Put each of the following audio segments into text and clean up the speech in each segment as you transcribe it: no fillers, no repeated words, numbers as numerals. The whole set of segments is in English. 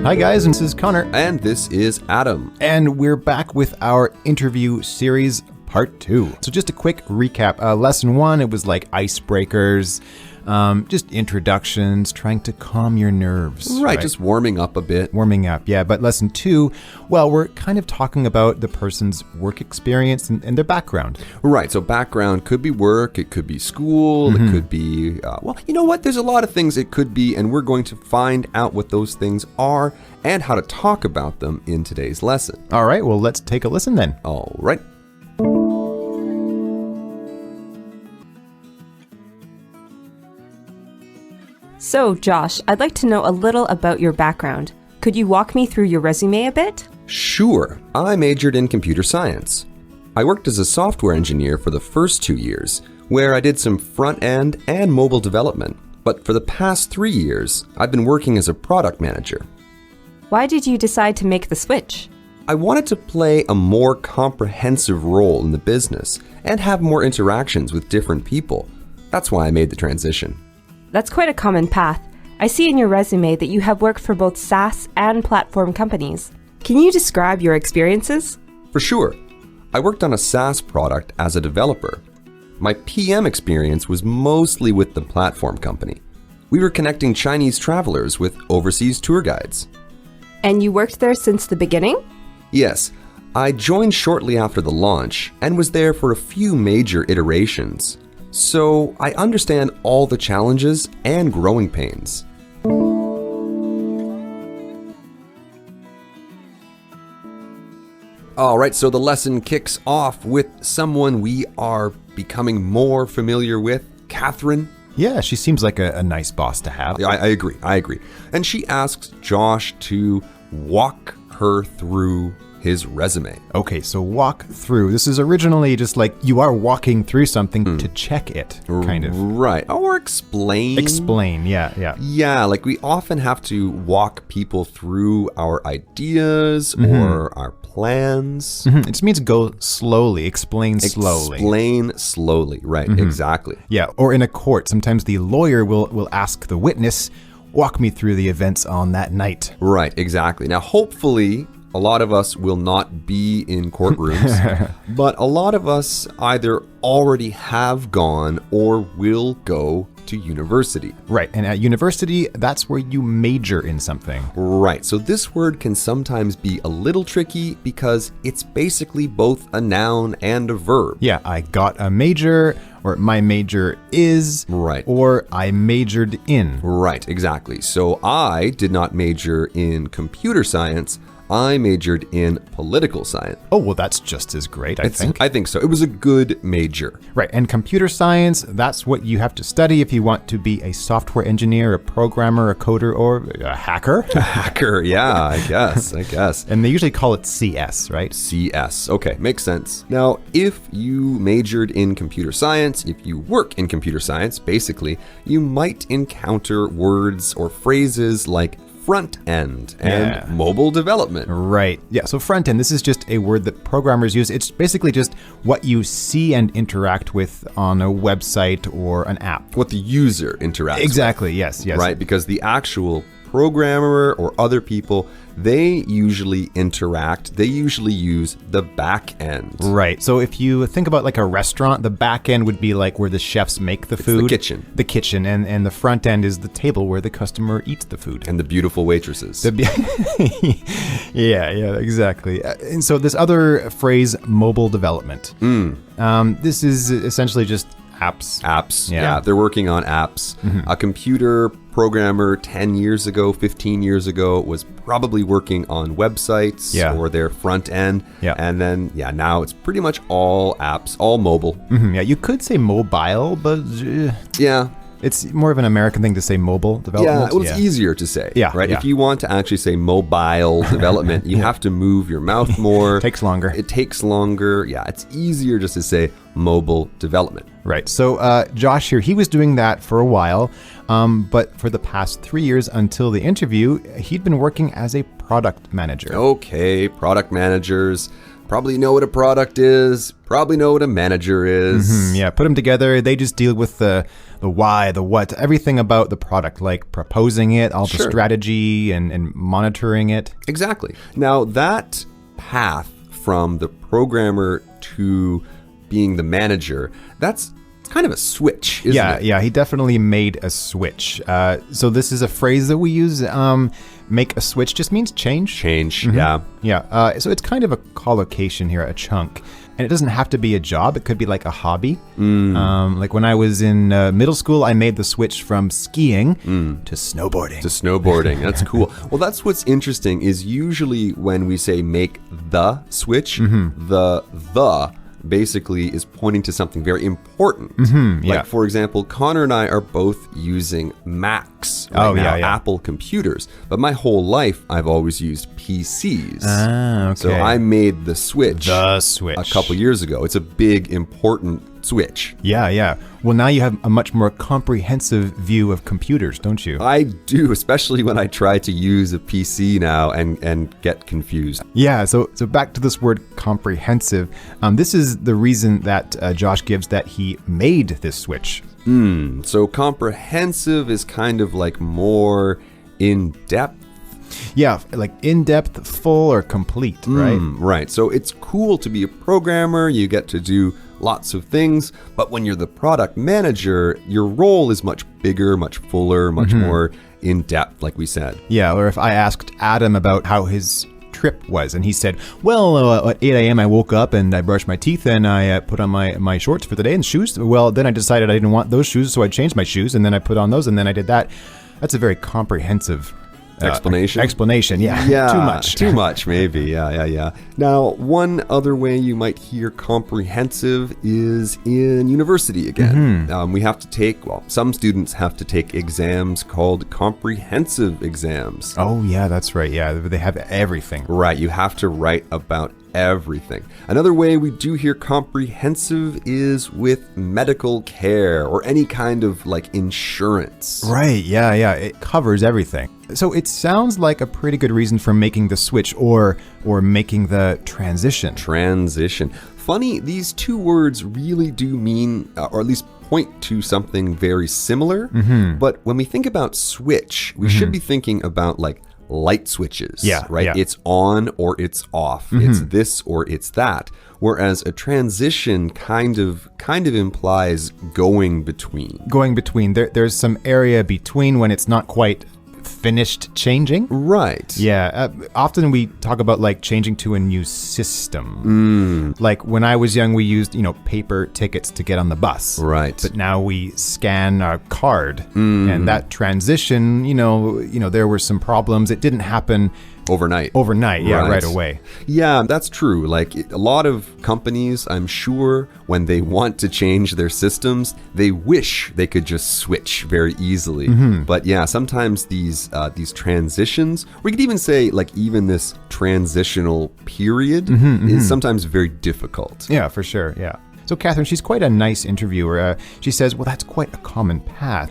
Hi guys, and this is Connor. And this is Adam. And we're back with our interview series part 2. So just a quick recap. Lesson 1, it was like icebreakers, just introductions, trying to calm your nerves. Right, just warming up a bit. Warming up, yeah. But lesson 2, well, we're kind of talking about the person's work experience and their background. Right, so background could be work, it could be school, it could be, well, you know what? There's a lot of things it could be, and we're going to find out what those things are and how to talk about them in today's lesson. All right, well, let's take a listen then. All right. So, Josh, I'd like to know a little about your background. Could you walk me through your resume a bit? Sure. I majored in computer science. I worked as a software engineer for the first 2 years, where I did some front-end and mobile development. But for the past 3 years, I've been working as a product manager. Why did you decide to make the switch? I wanted to play a more comprehensive role in the business and have more interactions with different people. That's why I made the transition. That's quite a common path. I see in your resume that you have worked for both SaaS and platform companies. Can you describe your experiences? For sure. I worked on a SaaS product as a developer. My PM experience was mostly with the platform company. We were connecting Chinese travelers with overseas tour guides. And you worked there since the beginning? Yes, I joined shortly after the launch and was there for a few major iterations. So I understand all the challenges and growing pains. All right, so the lesson kicks off with someone we are becoming more familiar with, Catherine. Yeah, she seems like a nice boss to have. I agree. And she asks Josh to walk her through his resume. Okay, so walk through. This is originally just like you are walking through something to check it, kind of. Right. Or explain. Explain, yeah. Yeah, like we often have to walk people through our ideas or our plans. It just means go slowly, explain slowly. Explain slowly, right, exactly. Yeah, or in a court, sometimes the lawyer will ask the witness, walk me through the events on that night. Right, exactly. Now, hopefully, a lot of us will not be in courtrooms, but a lot of us either already have gone or will go to university. Right, and at university, that's where you major in something. Right, so this word can sometimes be a little tricky because it's basically both a noun and a verb. Yeah, I got a major, or my major is, Right. or I majored in. Right, exactly. So I did not major in computer science. I majored in political science. Oh, well, that's just as great, I think. I think so. It was a good major. Right, and computer science, that's what you have to study if you want to be a software engineer, a programmer, a coder, or a hacker. A hacker, yeah, I guess. And they usually call it CS, right? CS. Okay, makes sense. Now, if you majored in computer science, if you work in computer science, basically, you might encounter words or phrases like front end and mobile development. Right. Yeah, so front end, this is just a word that programmers use. It's basically just what you see and interact with on a website or an app. What the user interacts Exactly, with. yes. Right, because the actual programmer or other people, they usually interact, they usually use the back end. Right. So if you think about like a restaurant, the back end would be like where the chefs make the food. The kitchen. The kitchen. And the front end is the table where the customer eats the food. And the beautiful waitresses. Yeah, exactly. And so this other phrase, mobile development. This is essentially just apps. Yeah, they're working on apps. A computer programmer 10 years ago, 15 years ago was probably working on websites or their front end. Yeah. And then, now it's pretty much all apps, all mobile. Yeah, you could say mobile, but Yeah. it's more of an American thing to say mobile development. Yeah, well, it's easier to say, right? Yeah. If you want to actually say mobile development, you have to move your mouth more. Takes longer. It takes longer. Yeah, it's easier just to say mobile development. Right. So Josh here, he was doing that for a while, but for the past 3 years until the interview, he'd been working as a product manager. Okay, product managers. probably know what a product is, probably know what a manager is. Yeah, put them together. They just deal with the why, the what, everything about the product, like proposing it, all the strategy and monitoring it. Exactly. Now, that path from the programmer to being the manager, that's kind of a switch, isn't it? Yeah, he definitely made a switch. So this is a phrase that we use. Make a switch just means change. Change, yeah. Yeah, so it's kind of a collocation here, a chunk. And it doesn't have to be a job. It could be like a hobby. Like when I was in middle school, I made the switch from skiing to snowboarding. To snowboarding. That's cool. Well, that's what's interesting is usually when we say make the switch, the basically is pointing to something very important. Like, for example, Connor and I are both using Macs right now, Apple computers. But my whole life, I've always used PCs. Okay. So I made the switch. The switch. A couple years ago. It's a big, important switch. Yeah. Well, now you have a much more comprehensive view of computers, don't you? I do, especially when I try to use a PC now and get confused. Yeah, so back to this word comprehensive. This is the reason that Josh gives that he made this switch. So comprehensive is kind of like more in-depth. Yeah, like in-depth, full, or complete, right? Right. So it's cool to be a programmer. You get to do lots of things. But when you're the product manager, your role is much bigger, much fuller, much more in-depth, like we said. Yeah, or if I asked Adam about how his trip was, and he said, well, at 8 a.m. I woke up and I brushed my teeth and I put on my shorts for the day and shoes. Well, then I decided I didn't want those shoes, so I changed my shoes and then I put on those and then I did that. That's a very comprehensive explanation. Yeah. Too much, maybe. Yeah. Now, one other way you might hear comprehensive is in university again. We have to take, some students have to take exams called comprehensive exams. Oh, yeah, that's right. Yeah, they have everything. Right, you have to write about everything. Another way we do hear comprehensive is with medical care or any kind of like insurance. Right, yeah. It covers everything. So it sounds like a pretty good reason for making the switch or making the transition. Transition. Funny, these two words really do mean, or at least point to something very similar. But when we think about switch, we should be thinking about like light switches, right? Yeah. It's on or it's off. It's this or it's that. Whereas a transition kind of implies going between. Going between. There's some area between when it's not quite finished changing. Right. Yeah. Often we talk about like changing to a new system. Like when I was young, we used, paper tickets to get on the bus. Right. But now we scan our card. And that transition, there were some problems. It didn't happen overnight, right away. Yeah, that's true. Like a lot of companies, I'm sure, when they want to change their systems, they wish they could just switch very easily. But yeah, sometimes these transitions, we could even say like even this transitional period is sometimes very difficult. Yeah, for sure. Yeah. So Catherine, she's quite a nice interviewer. She says, well, that's quite a common path.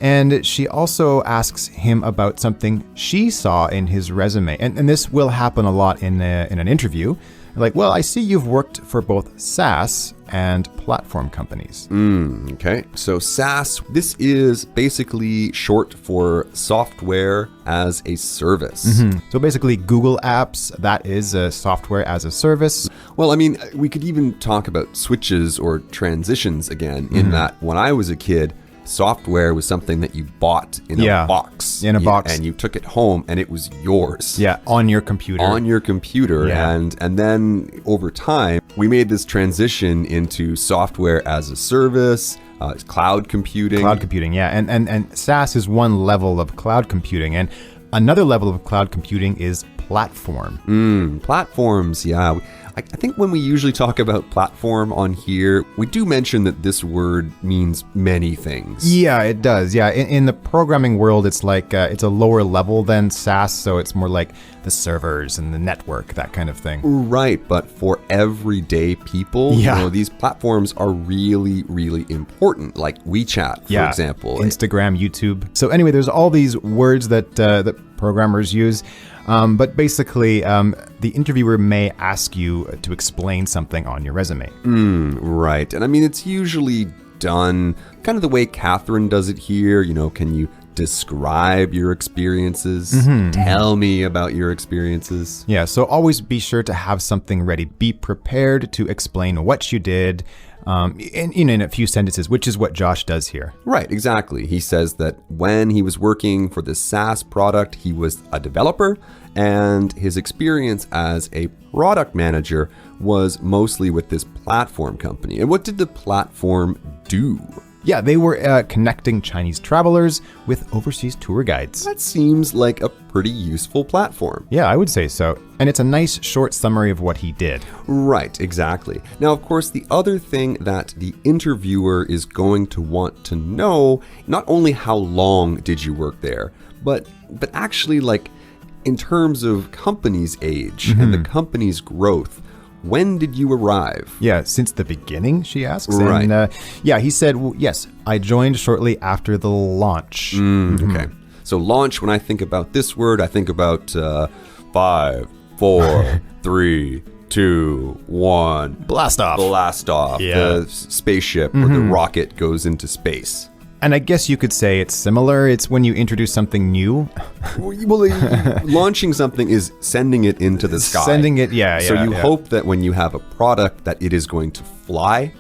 And she also asks him about something she saw in his resume. And this will happen a lot in an interview. Like, well, I see you've worked for both SaaS and platform companies. Okay. So SaaS, this is basically short for software as a service. So basically Google Apps, that is a software as a service. Well, I mean, we could even talk about switches or transitions again, in that when I was a kid, software was something that you bought in a box. In a box. And you took it home and it was yours. Yeah, on your computer. On your computer. Yeah. And then over time, we made this transition into software as a service, cloud computing. Cloud computing, yeah. And SaaS is one level of cloud computing. And another level of cloud computing is platform. Platforms, yeah. I think when we usually talk about platform on here, we do mention that this word means many things. Yeah, it does. Yeah, in the programming world, it's like it's a lower level than SaaS, so it's more like the servers and the network, that kind of thing. Right, but for everyday people, these platforms are really, really important, like WeChat, for example. Instagram, YouTube. So anyway, there's all these words that programmers use. But basically, the interviewer may ask you to explain something on your resume. Right. And I mean, it's usually done kind of the way Catherine does it here. Can you describe your experiences? Tell me about your experiences. Yeah, so always be sure to have something ready. Be prepared to explain what you did in a few sentences, which is what Josh does here. Right, exactly. He says that when he was working for this SaaS product, he was a developer, and his experience as a product manager was mostly with this platform company. And what did the platform do? Yeah, they were connecting Chinese travelers with overseas tour guides. That seems like a pretty useful platform. Yeah, I would say so. And it's a nice short summary of what he did. Right, exactly. Now, of course, the other thing that the interviewer is going to want to know, not only how long did you work there, but actually, like, in terms of company's age and the company's growth, when did you arrive? Yeah, since the beginning, she asks. Right. And he said, well, yes, I joined shortly after the launch. Okay. So launch, when I think about this word, I think about 5, 4, 3, 2, 1. Blast off. Blast off. Yeah. The spaceship or the rocket goes into space. And I guess you could say it's similar. It's when you introduce something new. Well, launching something is sending it into the sky. Sending it, So you hope that when you have a product that it is going to fly,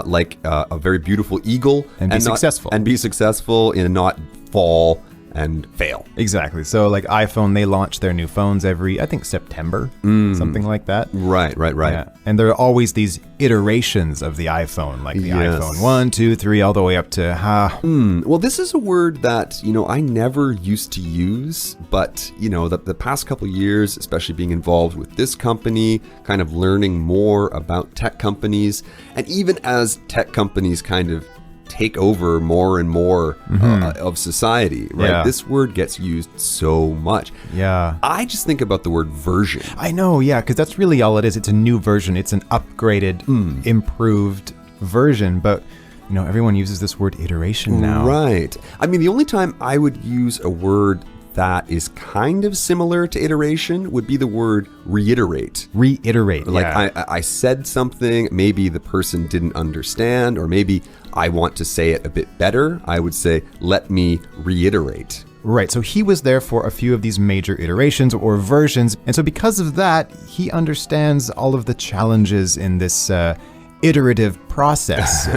like a very beautiful eagle, And be successful. and be successful and not fall and fail. Exactly. So like iPhone, they launch their new phones every, I think, September, something like that. Right. Yeah. And there are always these iterations of the iPhone, like the Yes. iPhone 1, 2, 3, all the way up to Well, this is a word that, I never used to use, but, the past couple years, especially being involved with this company, kind of learning more about tech companies, and even as tech companies kind of take over more and more of society, right? Yeah. This word gets used so much. Yeah. I just think about the word version. I know, yeah, because that's really all it is. It's a new version. It's an upgraded, improved version. But, everyone uses this word iteration now. Right. I mean, the only time I would use a word that is kind of similar to iteration would be the word reiterate. Reiterate. Like yeah. I said something, maybe the person didn't understand, or maybe I want to say it a bit better. I would say, let me reiterate. Right, so he was there for a few of these major iterations or versions, and so because of that, he understands all of the challenges in this iterative process,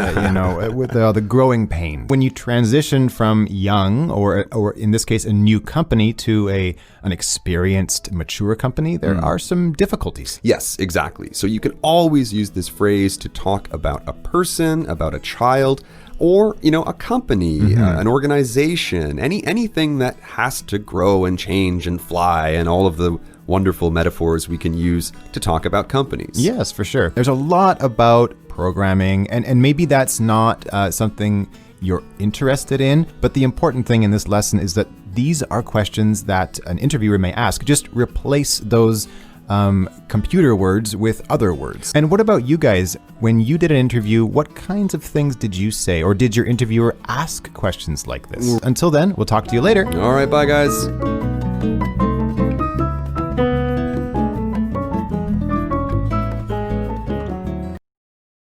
with the growing pain. When you transition from young, or in this case, a new company to an experienced, mature company, there are some difficulties. Yes, exactly. So you can always use this phrase to talk about a person, about a child, or, a company, an organization, anything that has to grow and change and fly, and all of the wonderful metaphors we can use to talk about companies. Yes, for sure. There's a lot about programming, and maybe that's not something you're interested in, but the important thing in this lesson is that these are questions that an interviewer may ask. Just replace those computer words with other words. And what about you guys? When you did an interview, what kinds of things did you say? Or did your interviewer ask questions like this? Until then, we'll talk to you later. All right, bye guys.